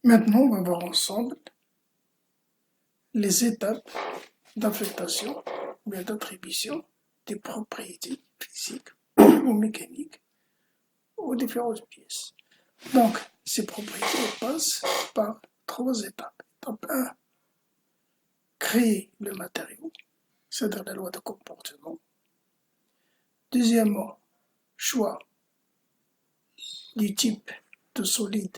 Maintenant, on va voir ensemble les étapes d'affectation ou bien d'attribution des propriétés physiques ou mécaniques aux différentes pièces. Donc, ces propriétés passent par 3 étapes. Étape 1, créer le matériau, c'est-à-dire la loi de comportement. Deuxièmement, choix du type de solide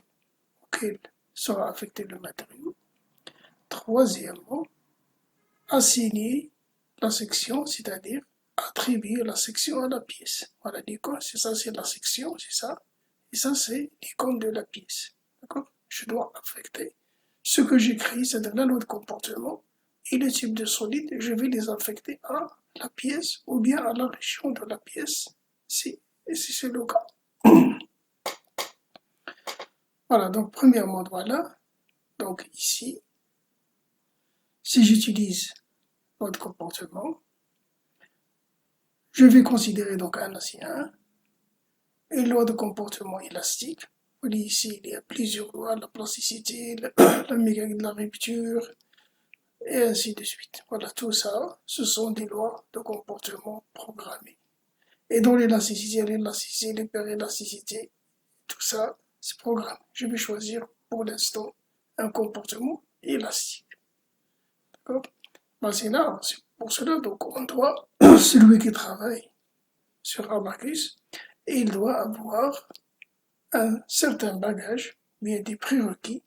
auquel sera affecté le matériau. Troisièmement, assigner la section, c'est-à-dire attribuer la section à la pièce. Voilà l'icône, c'est ça, c'est la section, c'est ça. Et ça, c'est l'icône de la pièce. D'accord? Je dois affecter ce que j'écris, c'est-à-dire la loi de comportement et le type de solide, je vais les affecter à la pièce ou bien à la région de la pièce, si c'est le cas. Voilà, donc premièrement, voilà. Donc ici, si j'utilise loi de comportement, je vais considérer donc un acier 1, une loi de comportement élastique. Vous voyez ici, il y a plusieurs lois, la plasticité, la mécanique de la rupture, et ainsi de suite. Voilà, tout ça, ce sont des lois de comportement programmées. Et dans l'élasticité, l'hyperélasticité, tout ça, c'est programmé. Je vais choisir pour l'instant un comportement élastique. D'accord? C'est là, c'est pour cela, donc on doit, celui qui travaille sur Abacus, il doit avoir un certain bagage, bien des prérequis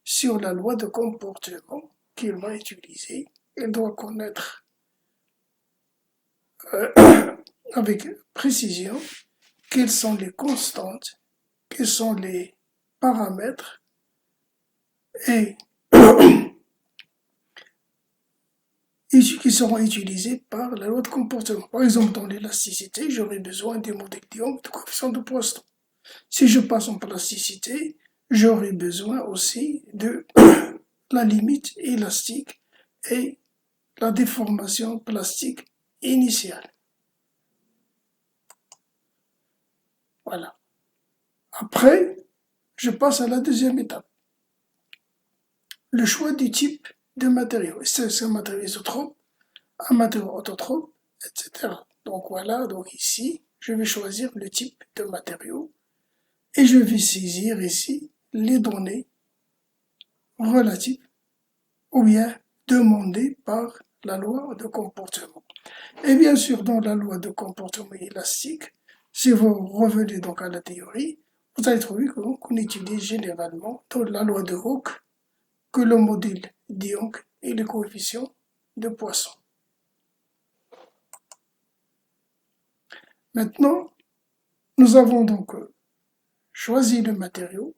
sur la loi de comportement qu'il va utiliser. Il doit connaître avec précision quelles sont les constantes, quels sont les paramètres et qui seront utilisés par la loi de comportement. Par exemple, dans l'élasticité, j'aurai besoin des modèles Young de coefficient de Poisson. Si je passe en plasticité, j'aurai besoin aussi de la limite élastique et la déformation plastique initiale. Voilà. Après, je passe à la deuxième étape. Le choix du type de matériau. C'est un matériau isotrope, un matériau autotrope, etc. Donc voilà, donc ici, je vais choisir le type de matériau et je vais saisir ici les données relatives ou bien demandées par la loi de comportement. Et bien sûr, dans la loi de comportement élastique, si vous revenez donc à la théorie, vous allez trouver qu'on utilise généralement dans la loi de Hooke que le modèle d'Young et le coefficient de Poisson. Maintenant, nous avons donc choisi le matériau,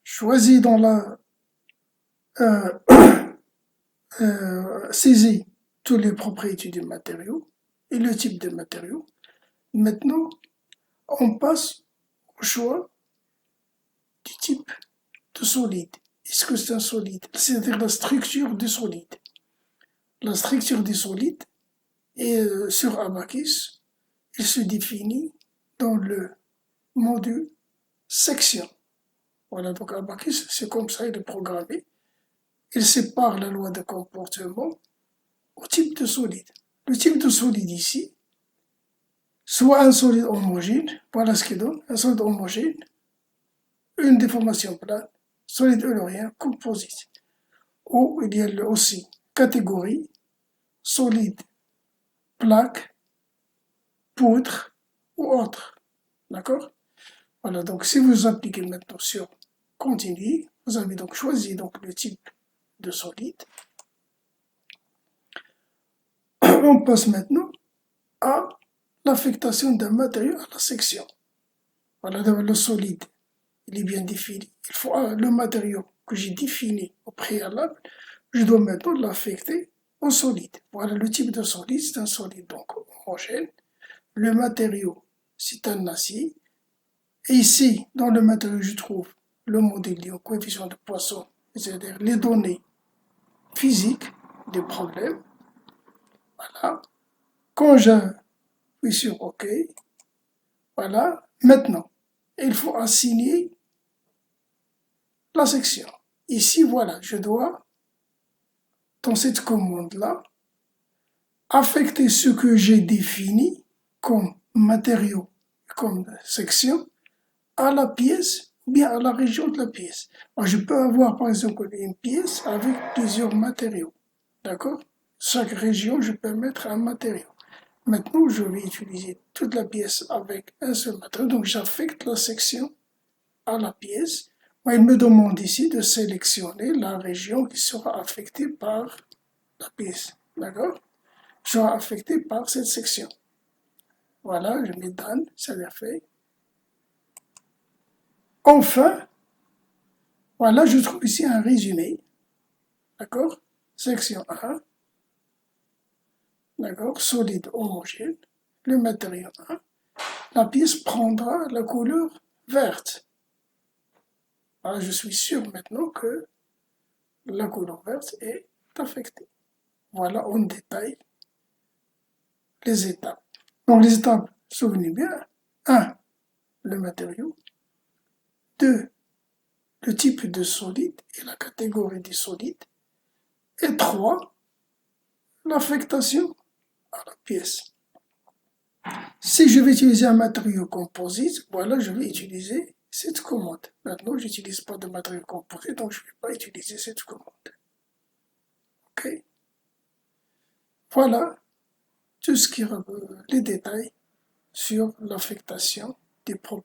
choisi dans la saisi toutes les propriétés du matériau et le type de matériau. Maintenant, on passe au choix du type de solide. Est-ce que c'est un solide? C'est-à-dire la structure du solide. La structure du solide est sur Abacus, il se définit dans le module section. Voilà, donc Abacus, c'est comme ça, il est programmé. Il sépare la loi de comportement au type de solide. Le type de solide ici, soit un solide homogène, voilà ce qu'il donne, un solide homogène, une déformation plane, solide eulérien, composite. Ou il y a aussi catégorie, solide, plaque, poutre ou autre. D'accord? Voilà, donc si vous appliquez maintenant sur continue, vous avez donc choisi donc le type de solide. On passe maintenant à l'affectation d'un matériau à la section. Voilà, le solide, il est bien défini. Il faut le matériau que j'ai défini au préalable, je dois maintenant l'affecter au solide. Voilà, le type de solide, c'est un solide donc homogène. Le matériau, c'est un acier. Et ici, dans le matériau, je trouve le modèle lié au coefficient de Poisson, c'est-à-dire les données physiques des problèmes. Voilà. Quand j'appuie sur OK, voilà. Maintenant, il faut assigner la section. Ici, voilà, je dois, dans cette commande-là, affecter ce que j'ai défini comme matériau, comme section, à la pièce ou bien à la région de la pièce. Alors, je peux avoir par exemple une pièce avec plusieurs matériaux. D'accord? Chaque région, je peux mettre un matériau. Maintenant, je vais utiliser toute la pièce avec un seul matériau. Donc, j'affecte la section à la pièce. Il me demande ici de sélectionner la région qui sera affectée par la pièce. D'accord? Sera affectée par cette section. Voilà, je mets done, ça l'a fait. Enfin, voilà, je trouve ici un résumé. D'accord? Section 1. D'accord? Solide homogène. Le matériau 1. La pièce prendra la couleur verte. Alors, je suis sûr maintenant que la couleur verte est affectée. Voilà en détail les étapes. Donc les étapes, souvenez bien. 1. Le matériau. 2. Le type de solide et la catégorie du solide. Et 3. L'affectation à la pièce. Si je vais utiliser un matériau composite, voilà, je vais utiliser cette commande. Maintenant, je n'utilise pas de matériau composite, donc je ne vais pas utiliser cette commande. OK? Voilà tout ce qui est les détails sur l'affectation des propriétés.